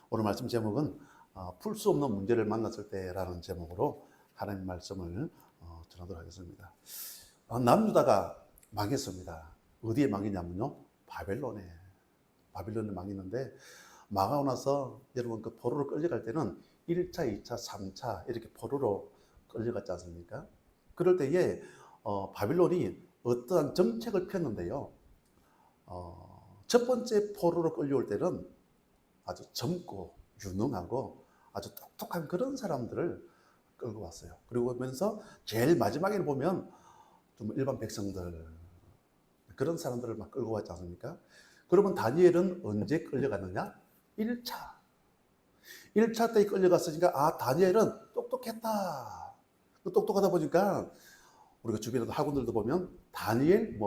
오늘 말씀 제목은 풀 수 없는 문제를 만났을 때라는 제목으로 하나님 말씀을 전하도록 하겠습니다. 남유다가 망했습니다. 어디에 망했냐면요, 바벨론에 망했는데, 망하고 나서 여러분 그 포로로 끌려갈 때는 1차, 2차, 3차 이렇게 포로로 끌려갔지 않습니까? 그럴 때에 바빌론이 어떠한 정책을 폈는데요, 첫 번째 포로로 끌려올 때는 아주 젊고 유능하고 아주 똑똑한 그런 사람들을 끌고 왔어요. 그리고 오면서 제일 마지막에 보면 좀 일반 백성들, 그런 사람들을 막 끌고 왔지 않습니까? 그러면 다니엘은 언제 끌려갔느냐? 1차 때 끌려갔으니까 다니엘은 똑똑했다. 똑똑하다 보니까 우리가 주변에도 학원들도 보면 다니엘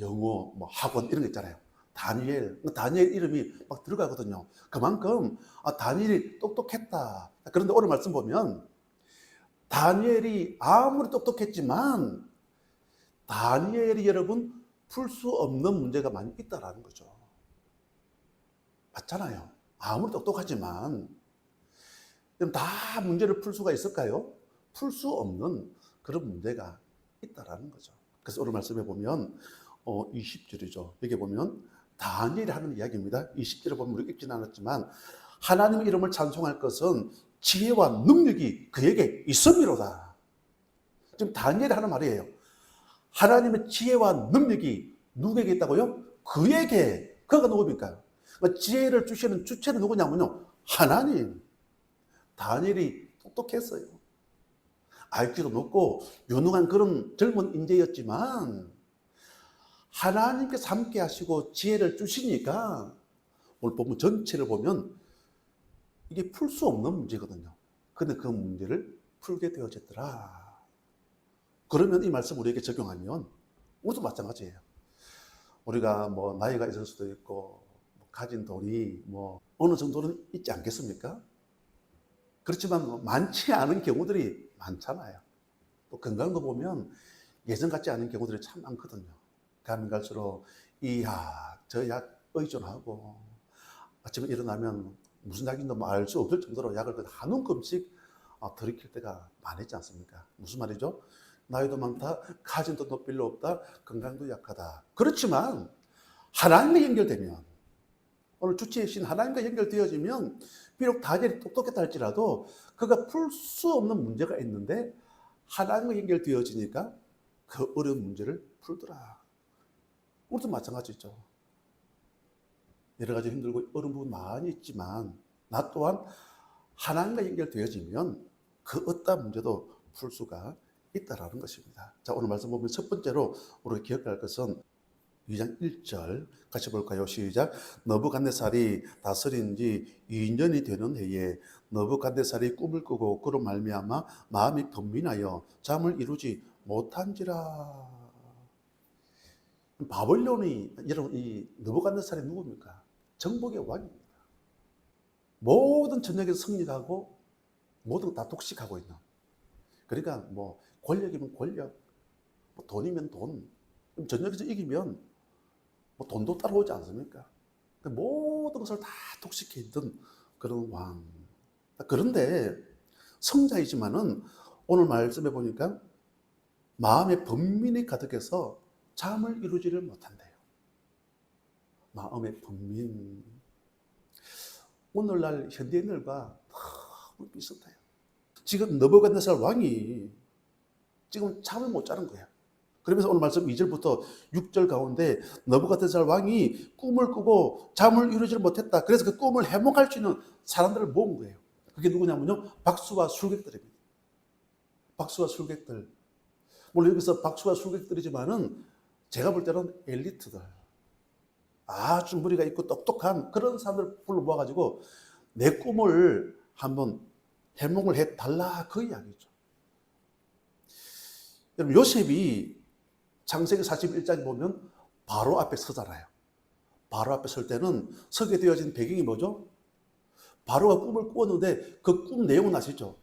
영어 학원 이런 거 있잖아요. 다니엘 이름이 막 들어가거든요. 그만큼 다니엘이 똑똑했다. 그런데 오늘 말씀 보면 다니엘이 아무리 똑똑했지만 다니엘이 여러분 풀 수 없는 문제가 많이 있다라는 거죠. 맞잖아요. 아무리 똑똑하지만 다 문제를 풀 수가 있을까요? 풀 수 없는 그런 문제가 있다라는 거죠. 그래서 오늘 말씀해 보면 20절이죠. 여기 보면 다니엘이 하는 이야기입니다. 20절에 보면 우리가 읽지는 않았지만 하나님의 이름을 찬송할 것은 지혜와 능력이 그에게 있음이로다. 지금 다니엘이 하는 말이에요. 하나님의 지혜와 능력이 누구에게 있다고요? 그에게. 그가 누굽니까? 지혜를 주시는 주체는 누구냐면요, 하나님. 다니엘이 똑똑했어요. IQ도 높고 유능한 그런 젊은 인재였지만 하나님께서 함께 하시고 지혜를 주시니까 오늘 본문 전체를 보면 이게 풀 수 없는 문제거든요. 근데 그 문제를 풀게 되어졌더라. 그러면 이 말씀 우리에게 적용하면 우리도 마찬가지예요. 우리가 나이가 있을 수도 있고 가진 돈이 어느 정도는 있지 않겠습니까? 그렇지만 많지 않은 경우들이 많잖아요. 또 건강도 보면 예전 같지 않은 경우들이 참 많거든요. 가면 갈수록 이 약, 저 약 의존하고 아침에 일어나면 무슨 약인지 알 수 없을 정도로 약을 한 움큼씩 들이킬 때가 많았지 않습니까? 무슨 말이죠? 나이도 많다, 가진 돈도 별로 없다, 건강도 약하다. 그렇지만 하나님과 연결되면, 오늘 주체이신 하나님과 연결되어지면 비록 다니엘이 똑똑했다 할지라도 그가 풀 수 없는 문제가 있는데 하나님과 연결되어지니까 그 어려운 문제를 풀더라. 우리도 마찬가지죠. 여러 가지 힘들고 어려운 부분 많이 있지만 나 또한 하나님과 연결되어지면 그 어떤 문제도 풀 수가 있다라는 것입니다. 자, 오늘 말씀 보면 첫 번째로 우리가 기억할 것은 2장 1절 같이 볼까요? 시작. 느부갓네살이 다스린 지 2년이 되는 해에 느부갓네살이 꿈을 꾸고 그로 말미암아 마음이 번민하여 잠을 이루지 못한지라. 바벨론이, 여러분, 이 느부갓네살이 누굽니까? 정복의 왕입니다. 모든 전쟁에서 승리하고 모든 다 독식하고 있는. 그러니까 권력이면 권력, 돈이면 돈. 전쟁에서 이기면 돈도 따라오지 않습니까? 모든 것을 다 독식해 있던 그런 왕. 그런데 성자이지만은 오늘 말씀해 보니까 마음에 번민이 가득해서 잠을 이루지를 못한대요. 마음의 번민. 오늘날 현대인들과 너무 비슷해요. 지금 느부갓네살 왕이 지금 잠을 못 자는 거야. 그러면서 오늘 말씀 2절부터 6절 가운데 느부갓네살 왕이 꿈을 꾸고 잠을 이루지를 못했다. 그래서 그 꿈을 해몽할 수 있는 사람들을 모은 거예요. 그게 누구냐면요, 박수와 술객들입니다. 박수와 술객들. 물론 여기서 박수와 술객들이지만은 제가 볼 때는 엘리트들, 아주 머리가 있고 똑똑한 그런 사람들 불러 모아가지고 내 꿈을 한번 해몽을 해달라, 그 이야기죠. 여러분, 요셉이 창세기 41장에 보면 바로 앞에 서잖아요. 바로 앞에 설 때는 서게 되어진 배경이 뭐죠? 바로가 꿈을 꾸었는데 그 꿈 내용은 아시죠?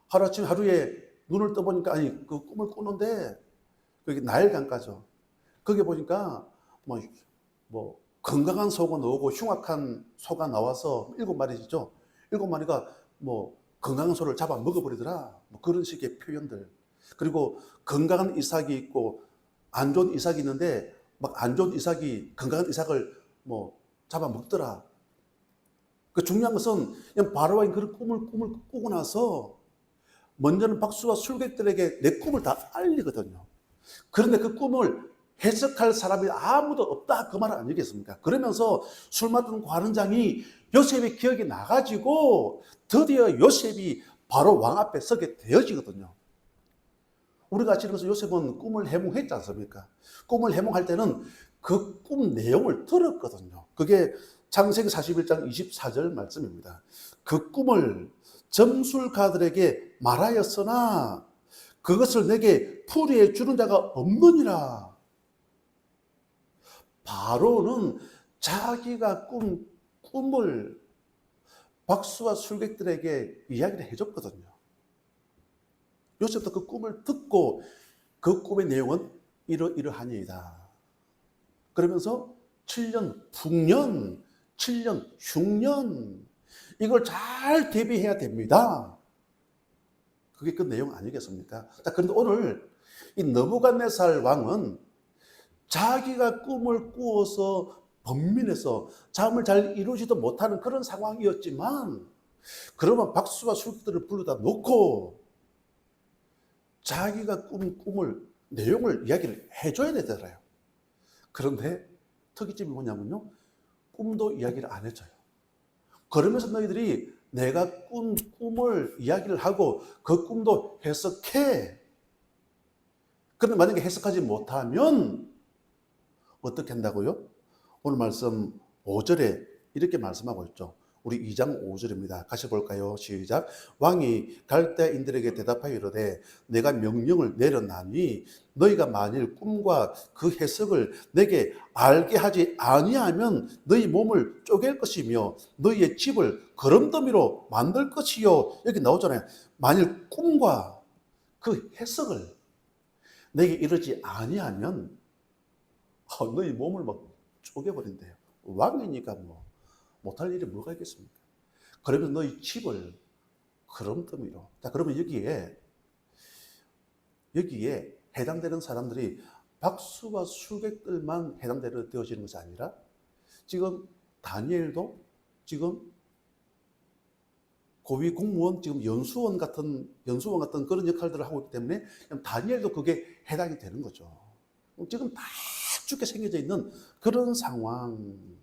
하루아침에 하루에 눈을 떠보니까, 그 꿈을 꾸는데 거기 나일강가죠. 거기 보니까 건강한 소가 나오고 흉악한 소가 나와서 7마리죠. 7마리가 뭐 건강한 소를 잡아 먹어버리더라. 뭐 그런 식의 표현들. 그리고 건강한 이삭이 있고 안 좋은 이삭이 있는데 막 안 좋은 이삭이 건강한 이삭을 뭐 잡아 먹더라. 그 중요한 것은 그냥 바로와인 그런 꿈을 꾸고 나서 먼저는 박수와 술객들에게 내 꿈을 다 알리거든요. 그런데 그 꿈을 해석할 사람이 아무도 없다 그 말 아니겠습니까? 그러면서 술 맡은 관원장이 요셉의 기억이 나가지고 드디어 요셉이 바로 왕 앞에 서게 되어지거든요. 우리가 아시는 것은 요셉은 꿈을 해몽했지 않습니까? 꿈을 해몽할 때는 그 꿈 내용을 들었거든요. 그게 창세기 41장 24절 말씀입니다. 그 꿈을 점술가들에게 말하였으나 그것을 내게 풀이해 주는 자가 없느니라. 바로는 자기가 꿈을 박수와 술객들에게 이야기를 해줬거든요. 요셉도 그 꿈을 듣고 그 꿈의 내용은 이러하니이다. 그러면서 7년 풍년, 7년 흉년 이걸 잘 대비해야 됩니다. 그게 그 내용 아니겠습니까? 자, 그런데 오늘 이 느부갓네살 왕은 자기가 꿈을 꾸어서 번민해서 잠을 잘 이루지도 못하는 그런 상황이었지만 그러면 박수와 술객들을 불러다 놓고 자기가 꿈을 내용을 이야기를 해줘야 되잖아요. 그런데 특이점이 뭐냐면요, 꿈도 이야기를 안 해줘요. 그러면서 너희들이 내가 꿈을 이야기를 하고 그 꿈도 해석해. 그런데 만약에 해석하지 못하면 어떻게 한다고요? 오늘 말씀 5절에 이렇게 말씀하고 있죠. 우리 2장 5절입니다. 같이 볼까요? 시작. 왕이 갈대인들에게 대답하여 이르되 내가 명령을 내렸나니 너희가 만일 꿈과 그 해석을 내게 알게 하지 아니하면 너희 몸을 쪼갤 것이며 너희의 집을 거름더미로 만들 것이요. 여기 나오잖아요. 만일 꿈과 그 해석을 내게 이르지 아니하면 너희 몸을 막 쪼개버린대요. 왕이니까 뭐 못할 일이 뭐가 있겠습니까? 그러면 너희 집을 거름더미로. 자, 그러면 여기에 해당되는 사람들이 박수와 술객들만 해당되어지는 것이 아니라 지금 다니엘도 지금 고위 공무원, 지금 연수원 같은 그런 역할들을 하고 있기 때문에 다니엘도 그게 해당이 되는 거죠. 지금 다 죽게 생겨져 있는 그런 상황.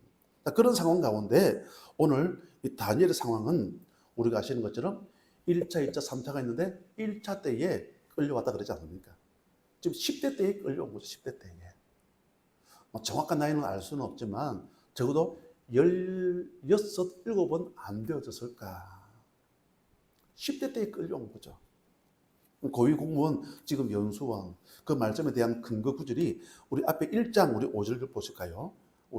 그런 상황 가운데 오늘 이 다니엘의 상황은 우리가 아시는 것처럼 1차, 2차, 3차가 있는데 1차 때에 끌려왔다 그러지 않습니까? 지금 10대 때에 끌려온 거죠. 10대 때에. 뭐 정확한 나이는 알 수는 없지만 적어도 16, 7은 안 되어졌을까. 10대 때에 끌려온 거죠. 고위공무원, 지금 연수원, 그 말씀에 대한 근거 구절이 우리 앞에 1장, 우리 5절 보실까요?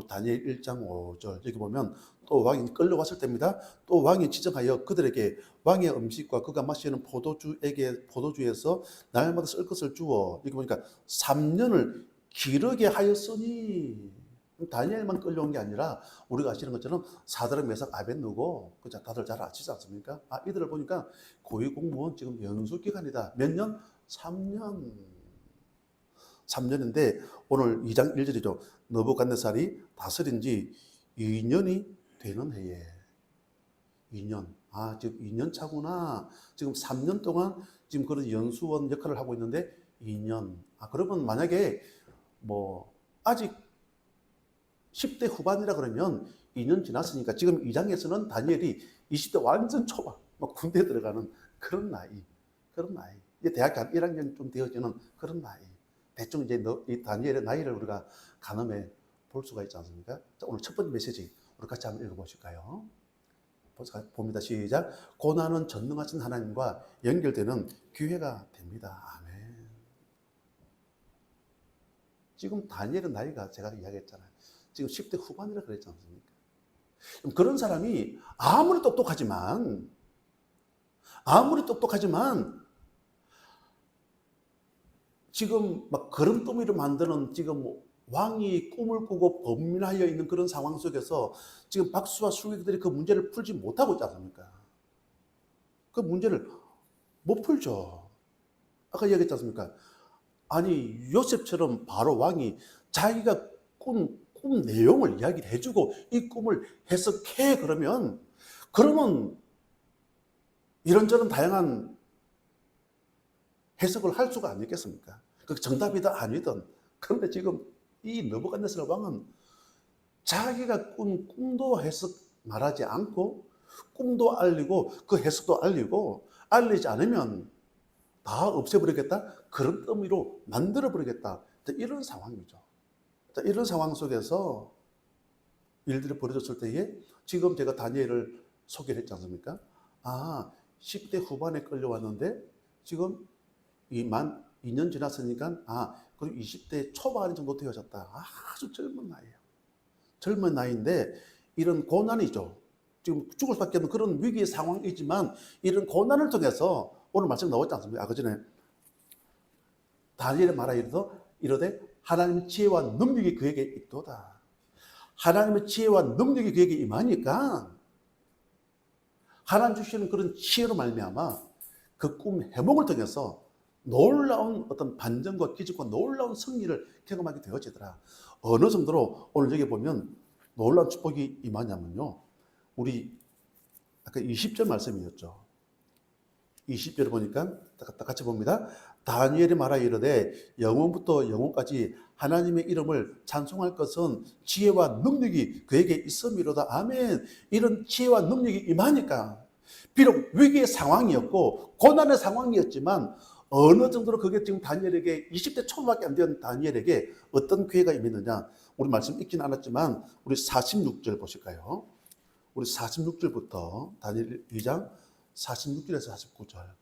다니엘 1장 5절 여기 보면 또 왕이 끌려왔을 때입니다. 또 왕이 지정하여 그들에게 왕의 음식과 그가 마시는 포도주에서 날마다 쓸 것을 주어 여기 보니까 3년을 기르게 하였으니 다니엘만 끌려온 게 아니라 우리가 아시는 것처럼 사드락 메삭 아벳느고 그죠? 다들 잘 아시지 않습니까? 이들을 보니까 고위공무원 지금 연수 기간이다. 몇 년? 3년. 3년인데 오늘 2장 1절이죠. 느부갓네살이 다스린 지 2년이 되는 해에 2년. 지금 2년 차구나. 지금 3년 동안 지금 그런 연수원 역할을 하고 있는데 2년. 그러면 만약에 뭐 아직 10대 후반이라 그러면 2년 지났으니까 지금 2장에서는 다니엘이 20대 완전 초반, 막 군대 들어가는 그런 나이. 이제 대학교 한 1학년 좀 되어지는 그런 나이. 대충 이제 이 다니엘의 나이를 우리가 가늠해 볼 수가 있지 않습니까? 자, 오늘 첫 번째 메시지 우리 같이 한번 읽어보실까요? 봅니다. 시작. 고난은 전능하신 하나님과 연결되는 기회가 됩니다. 아멘. 지금 다니엘의 나이가 제가 이야기했잖아요. 지금 10대 후반이라 그랬지 않습니까? 그런 사람이 아무리 똑똑하지만 지금 막 거름더미를 만드는 지금 왕이 꿈을 꾸고 범민하여 있는 그런 상황 속에서 지금 박수와 술객들이 그 문제를 풀지 못하고 있지 않습니까? 그 문제를 못 풀죠. 아까 얘기했지 않습니까? 아니 요셉처럼 바로 왕이 자기가 꿈 내용을 이야기를 해주고 이 꿈을 해석해 그러면 이런저런 다양한 해석을 할 수가 아니겠습니까? 그 정답이든 아니든. 그런데 지금 이 느부갓네살 왕은 자기가 꾼 꿈도 해석 말하지 않고 꿈도 알리고 그 해석도 알리고 알리지 않으면 다 없애버리겠다? 그런 의미로 만들어버리겠다. 이런 상황이죠. 이런 상황 속에서 일들이 벌어졌을 때에 지금 제가 다니엘을 소개를 했지 않습니까? 10대 후반에 끌려왔는데 지금 만 2년 지났으니까 그리고 20대 초반 정도 되어졌다. 아주 젊은 나이예요. 젊은 나이인데 이런 고난이죠. 지금 죽을 수밖에 없는 그런 위기의 상황이지만 이런 고난을 통해서 오늘 말씀 나왔지 않습니까? 그 전에 다니엘의 말하 이르되 하나님의 지혜와 능력이 그에게 있도다. 하나님의 지혜와 능력이 그에게 임하니까 하나님 주시는 그런 지혜로 말미암아 그 꿈 해몽을 통해서 놀라운 어떤 반전과 기적과 놀라운 승리를 경험하게 되어지더라. 어느 정도로 오늘 여기 보면 놀라운 축복이 임하냐면요. 우리 아까 20절 말씀이었죠. 20절을 보니까 같이 봅니다. 다니엘이 말하 이르되 영원부터 영원까지 하나님의 이름을 찬송할 것은 지혜와 능력이 그에게 있음이로다. 아멘. 이런 지혜와 능력이 임하니까 비록 위기의 상황이었고 고난의 상황이었지만 어느 정도로 그게 지금 다니엘에게 20대 초반밖에 안 된 다니엘에게 어떤 기회가 임했느냐. 우리 말씀 읽지는 않았지만 우리 46절 보실까요? 우리 46절부터 다니엘 2장 46절에서 49절.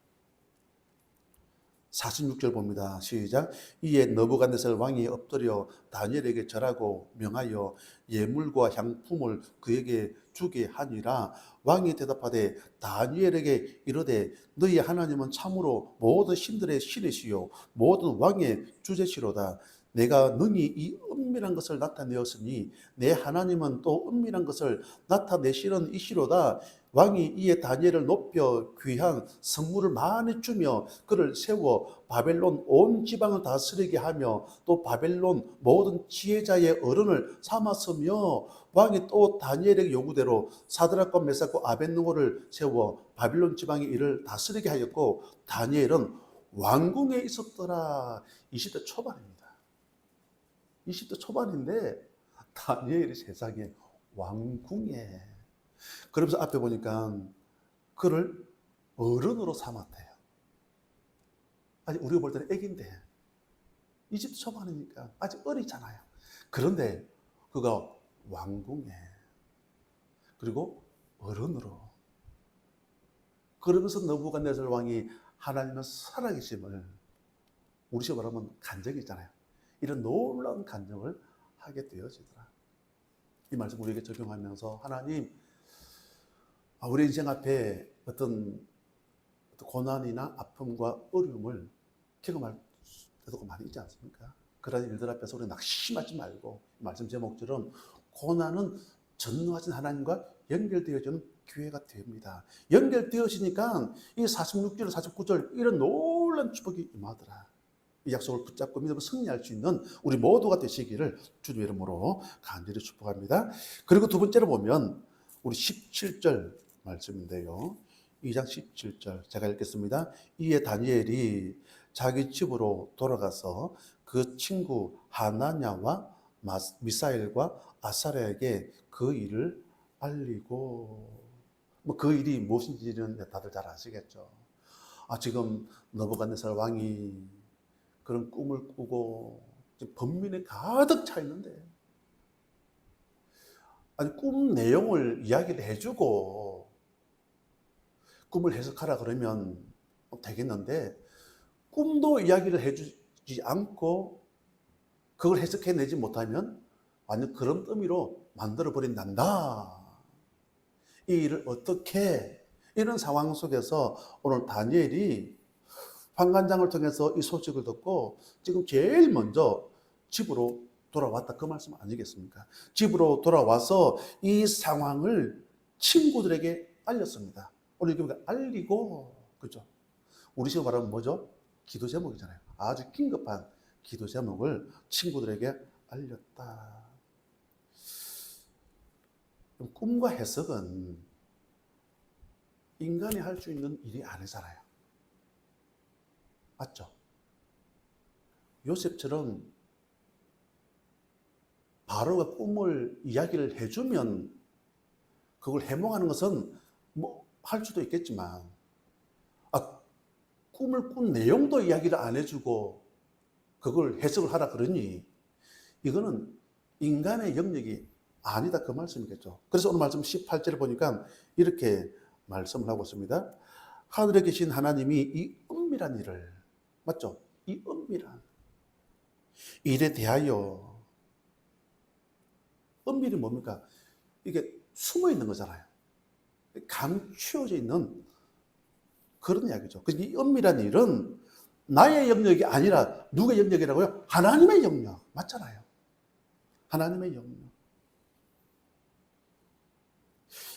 46절 봅니다. 시작. 이에 느부갓네살 왕이 엎드려 다니엘에게 절하고 명하여 예물과 향품을 그에게 주게 하니라. 왕이 대답하되 다니엘에게 이르되 너희 하나님은 참으로 모든 신들의 신이시요 모든 왕의 주제시로다. 내가 능히 이 은밀한 것을 나타내었으니 내 하나님은 또 은밀한 것을 나타내시는 이시로다. 왕이 이에 다니엘을 높여 귀한 성물을 많이 주며 그를 세워 바벨론 온 지방을 다스리게 하며 또 바벨론 모든 지혜자의 어른을 삼았으며 왕이 또 다니엘의 요구대로 사드락과 메삭과 아벳느고를 세워 바벨론 지방의 일을 다스리게 하였고 다니엘은 왕궁에 있었더라. 20대 초반입니다. 20대 초반인데 다니엘이 세상에 왕궁에. 그러면서 앞에 보니까 그를 어른으로 삼았대요. 아직 우리가 볼 때는 애기인데 20대 초반이니까 아직 어리잖아요. 그런데 그가 왕궁에 그리고 어른으로. 그러면서 느부갓네살 왕이 하나님의 살아계심을 우리식으로 말하면 간증이잖아요. 이런 놀라운 간증을 하게 되어지더라. 이 말씀 우리에게 적용하면서 하나님, 우리 인생 앞에 어떤 고난이나 아픔과 어려움을 경험할 때도 많이 있지 않습니까? 그런 일들 앞에서 우리 낙심하지 말고 말씀 제목처럼 고난은 전능하신 하나님과 연결되어지는 기회가 됩니다. 연결되어지니까 이 46절, 49절 이런 놀라운 축복이 임하더라. 이 약속을 붙잡고 믿음으로 승리할 수 있는 우리 모두가 되시기를 주님 이름으로 간절히 축복합니다. 그리고 두 번째로 보면 우리 17절 말씀인데요. 2장 17절 제가 읽겠습니다. 이에 다니엘이 자기 집으로 돌아가서 그 친구 하나냐와 미사엘과 아사랴에게 그 일을 알리고, 그 일이 무엇인지는 다들 잘 아시겠죠. 지금 느부갓네살 왕이 그런 꿈을 꾸고 번민에 가득 차 있는데, 꿈 내용을 이야기를 해주고 꿈을 해석하라 그러면 되겠는데 꿈도 이야기를 해주지 않고 그걸 해석해내지 못하면 완전 그런 의미로 만들어버린단다. 이 일을 어떻게, 이런 상황 속에서 오늘 다니엘이 환관장을 통해서 이 소식을 듣고 지금 제일 먼저 집으로 돌아왔다 그 말씀 아니겠습니까? 집으로 돌아와서 이 상황을 친구들에게 알렸습니다. 오늘 우리가 알리고, 그죠? 우리 식으로 말하면 뭐죠? 기도 제목이잖아요. 아주 긴급한 기도 제목을 친구들에게 알렸다. 꿈과 해석은 인간이 할 수 있는 일이 아니잖아요. 맞죠? 요셉처럼 바로가 꿈을 이야기를 해주면 그걸 해몽하는 것은 뭐 할 수도 있겠지만, 꿈을 꾼 내용도 이야기를 안 해주고 그걸 해석을 하라 그러니 이거는 인간의 영역이 아니다 그 말씀이겠죠. 그래서 오늘 말씀 18절을 보니까 이렇게 말씀을 하고 있습니다. 하늘에 계신 하나님이 이 은밀한 일을, 맞죠? 이 은밀한 일에 대하여, 은밀이 뭡니까? 이게 숨어 있는 거잖아요. 감추어져 있는 그런 이야기죠. 이 은밀한 일은 나의 영역이 아니라 누구의 영역이라고요? 하나님의 영역. 맞잖아요. 하나님의 영역.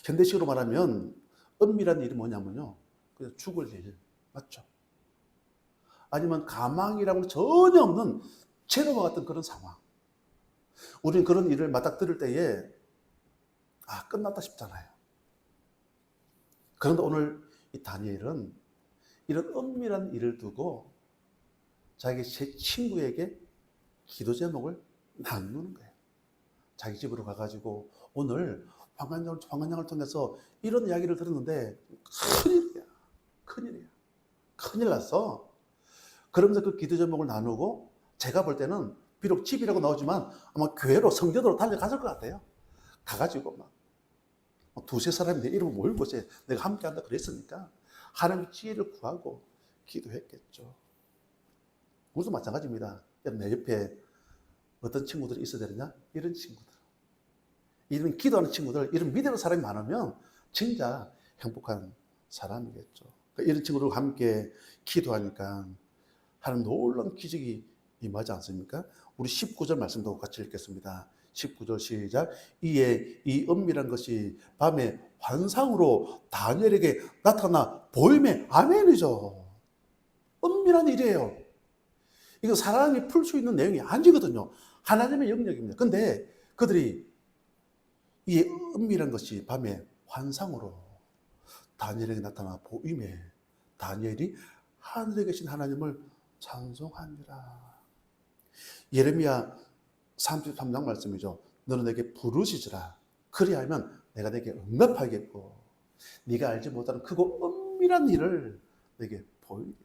현대식으로 말하면 은밀한 일이 뭐냐면요, 그냥 죽을 일. 맞죠? 아니면 가망이라고는 전혀 없는 제로와 같은 그런 상황. 우리는 그런 일을 맞닥뜨릴 때에 끝났다 싶잖아요. 그런데 오늘 이 다니엘은 이런 은밀한 일을 두고 자기 제 친구에게 기도 제목을 나누는 거예요. 자기 집으로 가가지고 오늘 황관장을 통해서 이런 이야기를 들었는데 큰일이야. 큰일이야. 큰일 났어. 그러면서 그 기도 제목을 나누고 제가 볼 때는 비록 집이라고 나오지만 아마 교회로 성전으로 달려갔을 것 같아요. 가가지고 막 두세 사람이 내 이름을 모이고 내가 함께 한다 그랬으니까 하나님의 지혜를 구하고 기도했겠죠. 우리도 마찬가지입니다. 내 옆에 어떤 친구들이 있어야 되느냐? 이런 친구들. 이런 기도하는 친구들, 이런 믿음의 사람이 많으면 진짜 행복한 사람이겠죠. 이런 친구들과 함께 기도하니까 하나님 놀라운 기적이 임하지 않습니까? 우리 19절 말씀도 같이 읽겠습니다. 19절 시작. 이에 이 은밀한 것이 밤에 환상으로 다니엘에게 나타나 보임에, 아멘이죠. 은밀한 일이에요. 이거 사람이 풀 수 있는 내용이 아니거든요. 하나님의 영역입니다. 근데 그들이 이 은밀한 것이 밤에 환상으로 다니엘에게 나타나 보임에 다니엘이 하늘에 계신 하나님을 찬송하니라. 예레미야 33장 말씀이죠. 너는 내게 부르짖으라. 그리하면 내가 내게 응답하겠고 네가 알지 못하는 크고 은밀한 일을 내게 보이리라.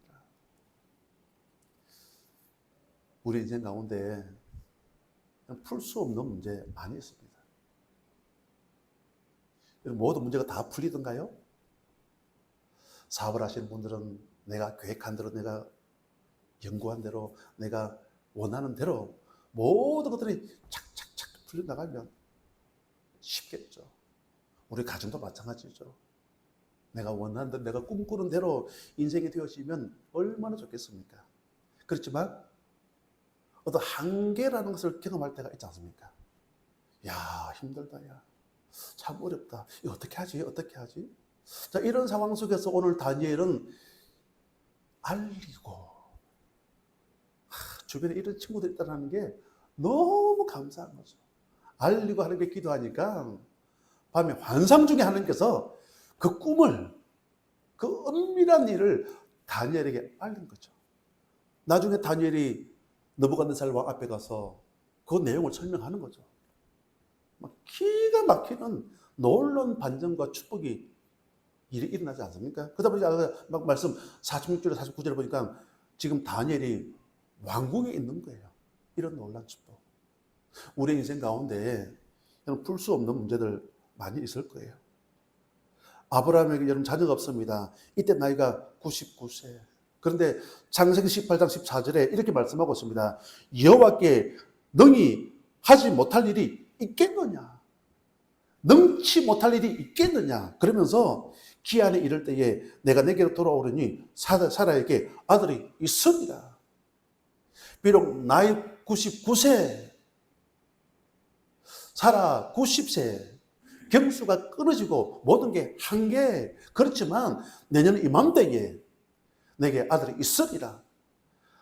우리 인생 가운데 풀 수 없는 문제 많이 있습니다. 모든 문제가 다 풀리던가요? 사업을 하시는 분들은 내가 계획한 대로, 내가 연구한 대로, 내가 원하는 대로 모든 것들이 착착착 풀려나가면 쉽겠죠. 우리 가정도 마찬가지죠. 내가 원하는 대로, 내가 꿈꾸는 대로 인생이 되어지면 얼마나 좋겠습니까? 그렇지만 어떤 한계라는 것을 경험할 때가 있지 않습니까? 야, 힘들다, 야. 참 어렵다. 이거 어떻게 하지? 어떻게 하지? 자, 이런 상황 속에서 오늘 다니엘은 알리고, 주변에 이런 친구들이 있다는 게 너무 감사한 거죠. 알리고 하나님께 기도하니까 밤에 환상 중에 하나님께서 그 꿈을, 그 은밀한 일을 다니엘에게 알린 거죠. 나중에 다니엘이 느부갓네살 왕 앞에 가서 그 내용을 설명하는 거죠. 막 기가 막히는 놀라운 반전과 축복이 일이 일어나지 않습니까? 그러다 보니까 막 말씀 46절에 49절에 보니까 지금 다니엘이 왕궁에 있는 거예요. 이런 놀라운 축복. 우리 인생 가운데 풀 수 없는 문제들 많이 있을 거예요. 아브라함에게 여러분 자녀가 없습니다. 이때 나이가 99세. 그런데 창세기 18장 14절에 이렇게 말씀하고 있습니다. 여호와께 능히 하지 못할 일이 있겠느냐? 능치 못할 일이 있겠느냐? 그러면서 기한에 이를 때에 내가 내게로 돌아오려니 사라에게 아들이 있습니다. 비록 나이 99세, 살아 90세. 경수가 끊어지고 모든 게 한계. 그렇지만 내년 이맘때에 내게 아들이 있으리라.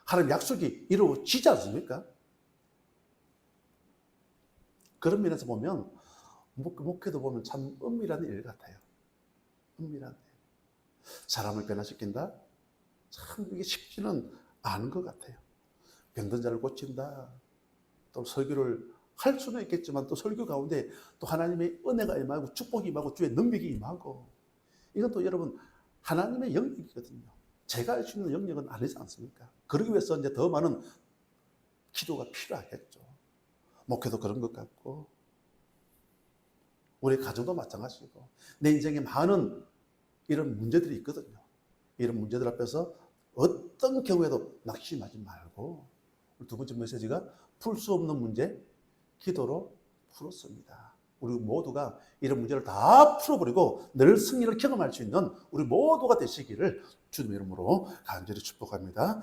하나님 약속이 이루어지지 않습니까? 그런 면에서 보면 목회도 보면 참 은밀한 일 같아요. 은밀한 일. 사람을 변화시킨다? 참 이게 쉽지는 않은 것 같아요. 병든 자를 고친다. 또 설교를 할 수는 있겠지만 또 설교 가운데 또 하나님의 은혜가 임하고 축복이 임하고 주의 능력이 임하고 이건 또 여러분 하나님의 영역이거든요. 제가 할 수 있는 영역은 아니지 않습니까? 그러기 위해서 이제 더 많은 기도가 필요하겠죠. 목회도 그런 것 같고 우리 가정도 마찬가지고 내 인생에 많은 이런 문제들이 있거든요. 이런 문제들 앞에서 어떤 경우에도 낙심하지 말고 두 번째 메시지가 풀 수 없는 문제 기도로 풀었습니다. 우리 모두가 이런 문제를 다 풀어버리고 늘 승리를 경험할 수 있는 우리 모두가 되시기를 주님의 이름으로 간절히 축복합니다.